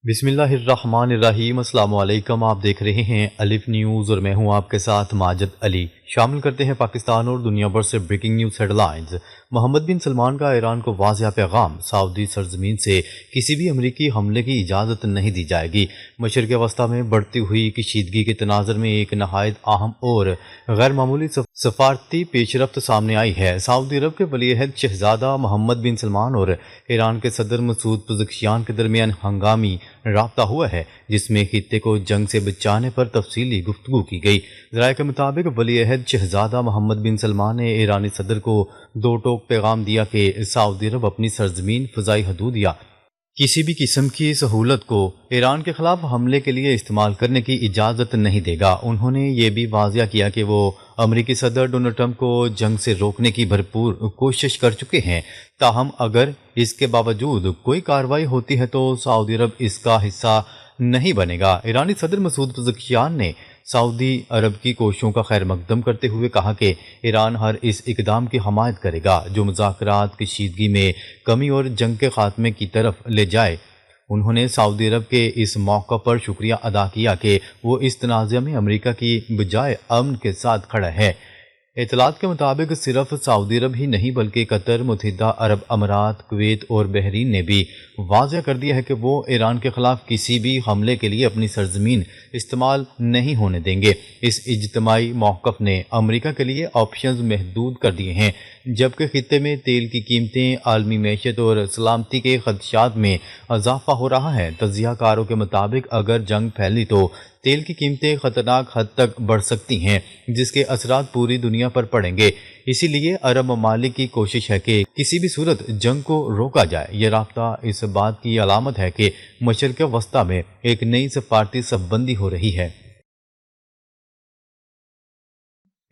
بسم اللہ الرحمن الرحیم۔ السلام علیکم، آپ دیکھ رہے ہیں الف نیوز اور میں ہوں آپ کے ساتھ ماجد علی۔ شامل کرتے ہیں پاکستان اور دنیا بھر سے بریکنگ نیوز ہیڈ لائنز۔ محمد بن سلمان کا ایران کو واضح پیغام، سعودی سرزمین سے کسی بھی امریکی حملے کی اجازت نہیں دی جائے گی۔ مشرق وسطی میں بڑھتی ہوئی کشیدگی کے تناظر میں ایک نہایت اہم اور غیر معمولی سفارتی پیش رفت سامنے آئی ہے۔ سعودی عرب کے ولی عہد شہزادہ محمد بن سلمان اور ایران کے صدر مسعود پزشکیان کے درمیان ہنگامی رابطہ ہوا ہے، جس میں خطے کو جنگ سے بچانے پر تفصیلی گفتگو کی گئی۔ ذرائع کے مطابق ولی عہد شہزادہ محمد بن سلمان نے ایرانی صدر کو دو ٹوک پیغام دیا کہ سعودی عرب اپنی سرزمین، فضائی حدود یا کسی بھی قسم کی سہولت کو ایران کے خلاف حملے کے لیے استعمال کرنے کی اجازت نہیں دے گا۔ انہوں نے یہ بھی واضح کیا کہ وہ امریکی صدر ڈونلڈ ٹرمپ کو جنگ سے روکنے کی بھرپور کوشش کر چکے ہیں، تاہم اگر اس کے باوجود کوئی کارروائی ہوتی ہے تو سعودی عرب اس کا حصہ نہیں بنے گا۔ ایرانی صدر مسعود پزشکیان نے سعودی عرب کی کوششوں کا خیر مقدم کرتے ہوئے کہا کہ ایران ہر اس اقدام کی حمایت کرے گا جو مذاکرات کشیدگی میں کمی اور جنگ کے خاتمے کی طرف لے جائے۔ انہوں نے سعودی عرب کے اس موقع پر شکریہ ادا کیا کہ وہ اس تنازع میں امریکہ کی بجائے امن کے ساتھ کھڑا ہے۔ اطلاعات کے مطابق صرف سعودی عرب ہی نہیں بلکہ قطر، متحدہ عرب امارات، کویت اور بحرین نے بھی واضح کر دیا ہے کہ وہ ایران کے خلاف کسی بھی حملے کے لیے اپنی سرزمین استعمال نہیں ہونے دیں گے۔ اس اجتماعی موقف نے امریکہ کے لیے آپشنز محدود کر دیے ہیں، جبکہ خطے میں تیل کی قیمتیں، عالمی معیشت اور سلامتی کے خدشات میں اضافہ ہو رہا ہے۔ تجزیہ کاروں کے مطابق اگر جنگ پھیلی تو تیل کی قیمتیں خطرناک حد تک بڑھ سکتی ہیں، جس کے اثرات پوری دنیا پر پڑیں گے۔ اسی لیے عرب ممالک کی کوشش ہے کہ کسی بھی صورت جنگ کو روکا جائے۔ یہ رابطہ اس بات کی علامت ہے کہ مشرق وسطی میں ایک نئی سفارتی صف بندی ہو رہی ہے۔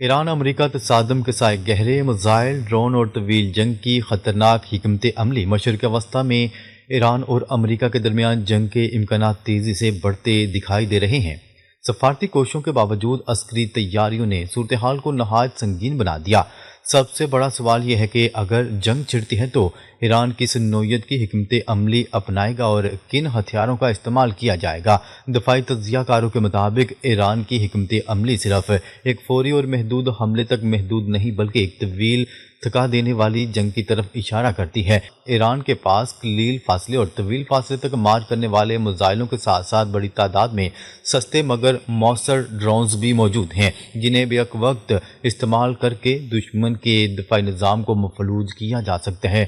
ایران امریکہ تصادم کے سائے گہرے، میزائل، ڈرون اور طویل جنگ کی خطرناک حکمت عملی۔ مشرق وسطی میں ایران اور امریکہ کے درمیان جنگ کے امکانات تیزی سے بڑھتے دکھائی دے رہے ہیں۔ سفارتی کوششوں کے باوجود عسکری تیاریوں نے صورتحال کو نہایت سنگین بنا دیا۔ سب سے بڑا سوال یہ ہے کہ اگر جنگ چھڑتی ہے تو ایران کس نوعیت کی حکمت عملی اپنائے گا اور کن ہتھیاروں کا استعمال کیا جائے گا۔ دفاعی تجزیہ کاروں کے مطابق ایران کی حکمت عملی صرف ایک فوری اور محدود حملے تک محدود نہیں بلکہ ایک طویل تھکا دینے والی جنگ کی طرف اشارہ کرتی ہے۔ ایران کے پاس قلیل فاصلے اور طویل فاصلے تک مار کرنے والے میزائلوں کے ساتھ ساتھ بڑی تعداد میں سستے مگر مؤثر ڈرونز بھی موجود ہیں، جنہیں بیک وقت استعمال کر کے دشمن کے دفاعی نظام کو مفلوج کیا جا سکتا ہے۔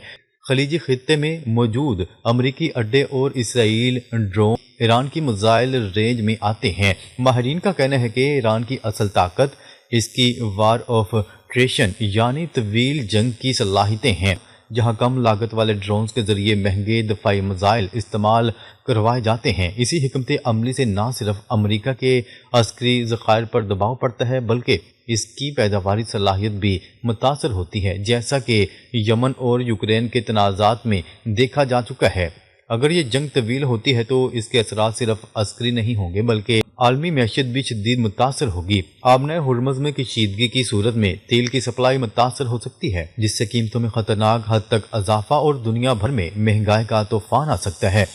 خلیجی خطے میں موجود امریکی اڈے اور اسرائیل ڈرون ایران کی میزائل رینج میں آتے ہیں۔ ماہرین کا کہنا ہے کہ ایران کی اصل طاقت اس کی وار آف اٹریشن یعنی طویل جنگ کی صلاحیتیں ہیں، جہاں کم لاگت والے ڈرونز کے ذریعے مہنگے دفاعی میزائل استعمال کروائے جاتے ہیں۔ اسی حکمت عملی سے نہ صرف امریکہ کے عسکری ذخائر پر دباؤ پڑتا ہے بلکہ اس کی پیداواری صلاحیت بھی متاثر ہوتی ہے، جیسا کہ یمن اور یوکرین کے تنازعات میں دیکھا جا چکا ہے۔ اگر یہ جنگ طویل ہوتی ہے تو اس کے اثرات صرف عسکری نہیں ہوں گے بلکہ عالمی معیشت بھی شدید متاثر ہوگی۔ آبنۂ ہرمز میں کشیدگی کی صورت میں تیل کی سپلائی متاثر ہو سکتی ہے، جس سے قیمتوں میں خطرناک حد تک اضافہ اور دنیا بھر میں مہنگائی کا طوفان آ سکتا ہے۔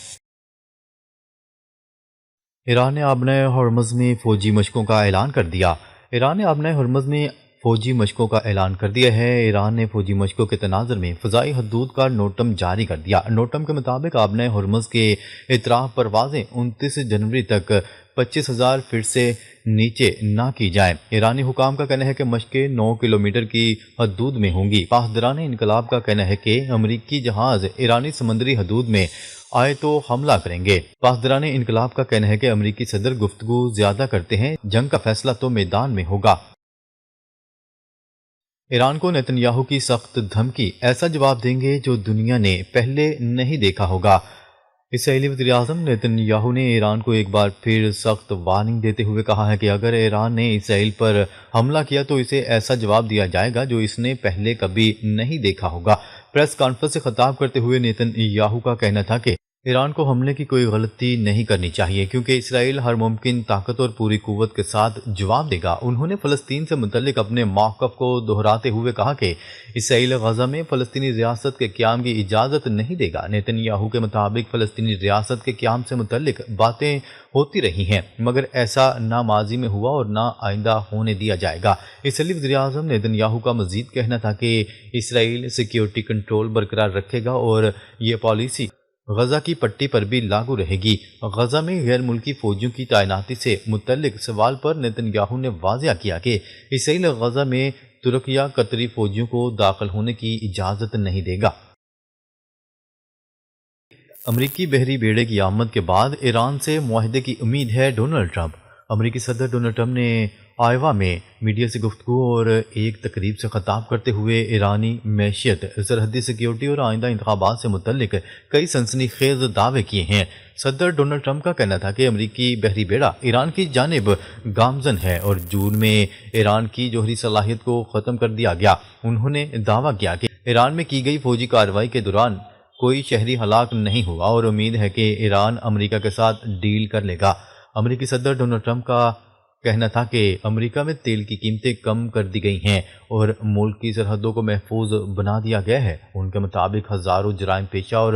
ایران نے آبنۂ ہرمز میں فوجی مشقوں کا اعلان کر دیا۔ ایران نے آبنۂ ہرمز میں فوجی مشقوں کا اعلان کر دیا ہے۔ ایران نے فوجی مشقوں کے تناظر میں فضائی حدود کا نوٹم جاری کر دیا۔ نوٹم کے مطابق آبنۂ ہرمز کے اطراف پروازیں 29 جنوری تک 25,000 فٹ سے نیچے نہ کی جائیں۔ ایرانی حکام کا کہنا ہے کہ مشقیں 9 کلومیٹر کی حدود میں ہوں گی۔ پاسداران انقلاب کا کہنا ہے کہ امریکی جہاز ایرانی سمندری حدود میں آئے تو حملہ کریں گے۔ پاسداران انقلاب کا کہنا ہے کہ امریکی صدر گفتگو زیادہ کرتے ہیں، جنگ کا فیصلہ تو میدان میں ہوگا۔ ایران کو نیتن یاہو کی سخت دھمکی، ایسا جواب دیں گے جو دنیا نے پہلے نہیں دیکھا ہوگا۔ اسرائیلی وزیراعظم نیتن یاہو نے ایران کو ایک بار پھر سخت وارننگ دیتے ہوئے کہا ہے کہ اگر ایران نے اسرائیل پر حملہ کیا تو اسے ایسا جواب دیا جائے گا جو اس نے پہلے کبھی نہیں دیکھا ہوگا۔ پریس کانفرنس سے خطاب کرتے ہوئے نیتن یاہو کا کہنا تھا کہ ایران کو حملے کی کوئی غلطی نہیں کرنی چاہیے کیونکہ اسرائیل ہر ممکن طاقت اور پوری قوت کے ساتھ جواب دے گا۔ انہوں نے فلسطین سے متعلق اپنے موقف کو دہراتے ہوئے کہا کہ اسرائیل غزہ میں فلسطینی ریاست کے قیام کی اجازت نہیں دے گا۔ نیتن یاہو کے مطابق فلسطینی ریاست کے قیام سے متعلق باتیں ہوتی رہی ہیں مگر ایسا نہ ماضی میں ہوا اور نہ آئندہ ہونے دیا جائے گا۔ اس سے وزیر اعظم نیتن یاہو کا مزید کہنا تھا کہ اسرائیل سیکیورٹی کنٹرول برقرار رکھے گا اور یہ پالیسی غزہ کی پٹی پر بھی لاگو رہے گی۔ غزہ میں غیر ملکی فوجیوں کی تعیناتی سے متعلق سوال پر نیتن یاہو نے واضح کیا کہ اسرائیل غزہ میں ترک یا قطری فوجیوں کو داخل ہونے کی اجازت نہیں دے گا۔ امریکی بحری بیڑے کی آمد کے بعد ایران سے معاہدے کی امید ہے ڈونلڈ ٹرمپ۔ امریکی صدر ڈونلڈ ٹرمپ نے آئیوا میں میڈیا سے گفتگو اور ایک تقریب سے خطاب کرتے ہوئے ایرانی معیشت، سرحدی سیکیورٹی اور آئندہ انتخابات سے متعلق کئی سنسنی خیز دعوے کیے ہیں۔ صدر ڈونلڈ ٹرمپ کا کہنا تھا کہ امریکی بحری بیڑا ایران کی جانب گامزن ہے اور جون میں ایران کی جوہری صلاحیت کو ختم کر دیا گیا۔ انہوں نے دعویٰ کیا کہ ایران میں کی گئی فوجی کارروائی کے دوران کوئی شہری ہلاک نہیں ہوا اور امید ہے کہ ایران امریکہ کے ساتھ ڈیل کر لے گا۔ امریکی صدر ڈونلڈ ٹرمپ کا کہنا تھا کہ امریکہ میں تیل کی قیمتیں کم کر دی گئی ہیں اور ملک کی سرحدوں کو محفوظ بنا دیا گیا ہے۔ ان کے مطابق ہزاروں جرائم پیشہ اور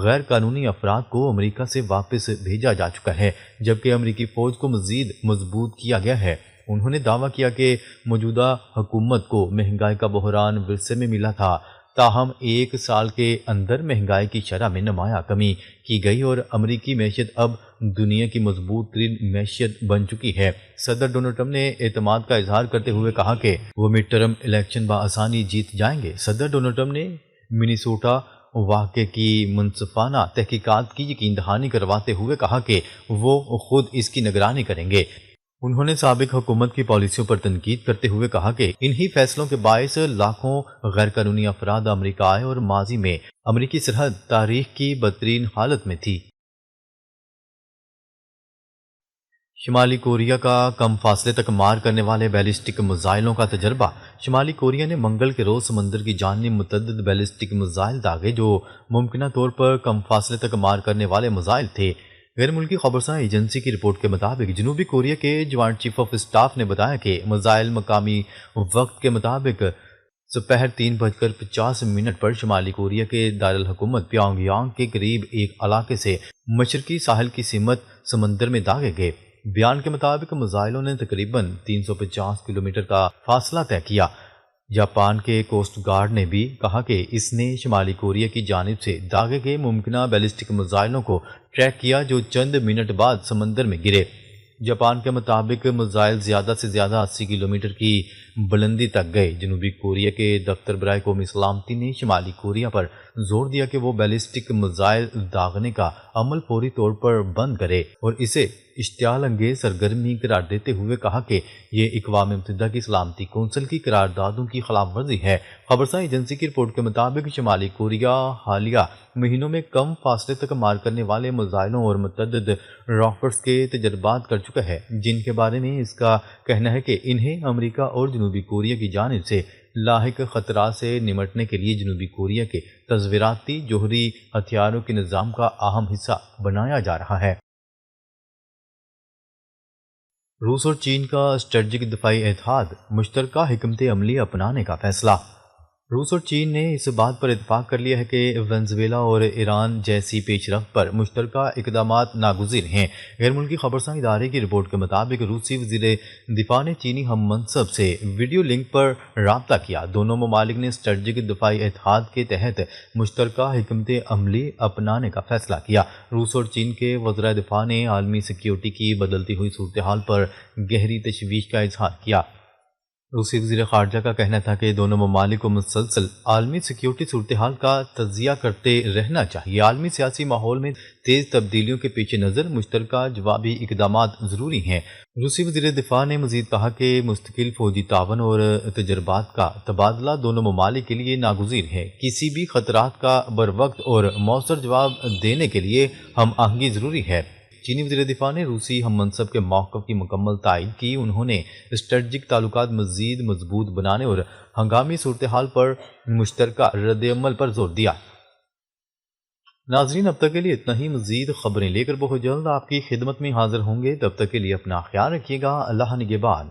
غیر قانونی افراد کو امریکہ سے واپس بھیجا جا چکا ہے جبکہ امریکی فوج کو مزید مضبوط کیا گیا ہے۔ انہوں نے دعویٰ کیا کہ موجودہ حکومت کو مہنگائی کا بحران ورثے میں ملا تھا، تاہم ایک سال کے اندر مہنگائی کی شرح میں نمایاں کمی کی گئی اور امریکی معیشت اب دنیا کی مضبوط ترین معیشت بن چکی ہے۔ صدر ڈونلڈ ٹرمپ نے اعتماد کا اظہار کرتے ہوئے کہا کہ وہ مڈ ٹرم الیکشن بآسانی جیت جائیں گے۔ صدر ڈونلڈ ٹرمپ نے منیسوٹا واقعے کی منصفانہ تحقیقات کی یقین دہانی کرواتے ہوئے کہا کہ وہ خود اس کی نگرانی کریں گے۔ انہوں نے سابق حکومت کی پالیسیوں پر تنقید کرتے ہوئے کہا کہ انہی فیصلوں کے باعث لاکھوں غیر قانونی افراد امریکہ آئے اور ماضی میں امریکی سرحد تاریخ کی بدترین حالت میں تھی۔ شمالی کوریا کا کم فاصلے تک مار کرنے والے بیلسٹک میزائلوں کا تجربہ۔ شمالی کوریا نے منگل کے روز سمندر کی جانب متعدد بیلسٹک میزائل داغے جو ممکنہ طور پر کم فاصلے تک مار کرنے والے میزائل تھے۔ غیر ملکی خبرساں ایجنسی کی رپورٹ کے مطابق جنوبی کوریا کے جوائنٹ چیف آف اسٹاف نے بتایا کہ میزائل مقامی وقت کے مطابق دوپہر 3:50 پر شمالی کوریا کے دارالحکومت پیونگ یانگ کے قریب ایک علاقے سے مشرقی ساحل کی سمت سمندر میں داغے گئے۔ بیان کے مطابق میزائلوں نے تقریباً 350 کلومیٹر کا فاصلہ طے کیا۔ جاپان کے کوسٹ گارڈ نے بھی کہا کہ اس نے شمالی کوریا کی جانب سے داغے گئے ممکنہ بیلسٹک میزائلوں کو ٹریک کیا جو چند منٹ بعد سمندر میں گرے۔ جاپان کے مطابق میزائل زیادہ سے زیادہ 80 کلومیٹر کی بلندی تک گئے۔ جنوبی کوریا کے دفتر برائے قومی سلامتی نے شمالی کوریا پر زور دیا کہ وہ بیلسٹک میزائل داغنے کا عمل فوری طور پر بند کرے اور اسے اشتعال انگیز سرگرمی قرار دیتے ہوئے کہا کہ یہ اقوام متحدہ کی سلامتی کونسل کی قراردادوں کی خلاف ورزی ہے۔ خبرساں ایجنسی کی رپورٹ کے مطابق شمالی کوریا حالیہ مہینوں میں کم فاصلے تک مار کرنے والے میزائلوں اور متعدد راکٹس کے تجربات کر چکا ہے جن کے بارے میں اس کا کہنا ہے کہ انہیں امریکہ اور جنوبی کوریا کی جانب سے لاحق خطرات سے نمٹنے کے لیے جنوبی کوریا کے تصویراتی جوہری ہتھیاروں کے نظام کا اہم حصہ بنایا جا رہا ہے۔ روس اور چین کا اسٹریٹجک دفاعی اتحاد، مشترکہ حکمت عملی اپنانے کا فیصلہ۔ روس اور چین نے اس بات پر اتفاق کر لیا ہے کہ وینزویلا اور ایران جیسی پیش رفت پر مشترکہ اقدامات ناگزیر ہیں۔ غیر ملکی خبرساں ادارے کی رپورٹ کے مطابق روسی وزیر دفاع نے چینی ہم منصب سے ویڈیو لنک پر رابطہ کیا۔ دونوں ممالک نے اسٹریٹجک دفاعی اتحاد کے تحت مشترکہ حکمت عملی اپنانے کا فیصلہ کیا۔ روس اور چین کے وزرائے دفاع نے عالمی سیکیورٹی کی بدلتی ہوئی صورتحال پر گہری تشویش کا اظہار کیا۔ روسی وزیر خارجہ کا کہنا تھا کہ دونوں ممالک کو مسلسل عالمی سیکیورٹی صورتحال کا تجزیہ کرتے رہنا چاہیے۔ عالمی سیاسی ماحول میں تیز تبدیلیوں کے پیش نظر مشترکہ جوابی اقدامات ضروری ہیں۔ روسی وزیر دفاع نے مزید کہا کہ مستقل فوجی تعاون اور تجربات کا تبادلہ دونوں ممالک کے لیے ناگزیر ہے۔ کسی بھی خطرات کا بروقت اور مؤثر جواب دینے کے لیے ہم آہنگی ضروری ہے۔ چینی وزیر دفاع نے روسی ہم منصب کے موقف کی مکمل تائید کی۔ انہوں نے اسٹریٹجک تعلقات مزید مضبوط بنانے اور ہنگامی صورتحال پر مشترکہ رد عمل پر زور دیا۔ ناظرین اب تک کے لیے اتنا ہی، مزید خبریں لے کر بہت جلد آپ کی خدمت میں حاضر ہوں گے، تب تک کے لیے اپنا خیال رکھیے گا، اللہ نگہبان۔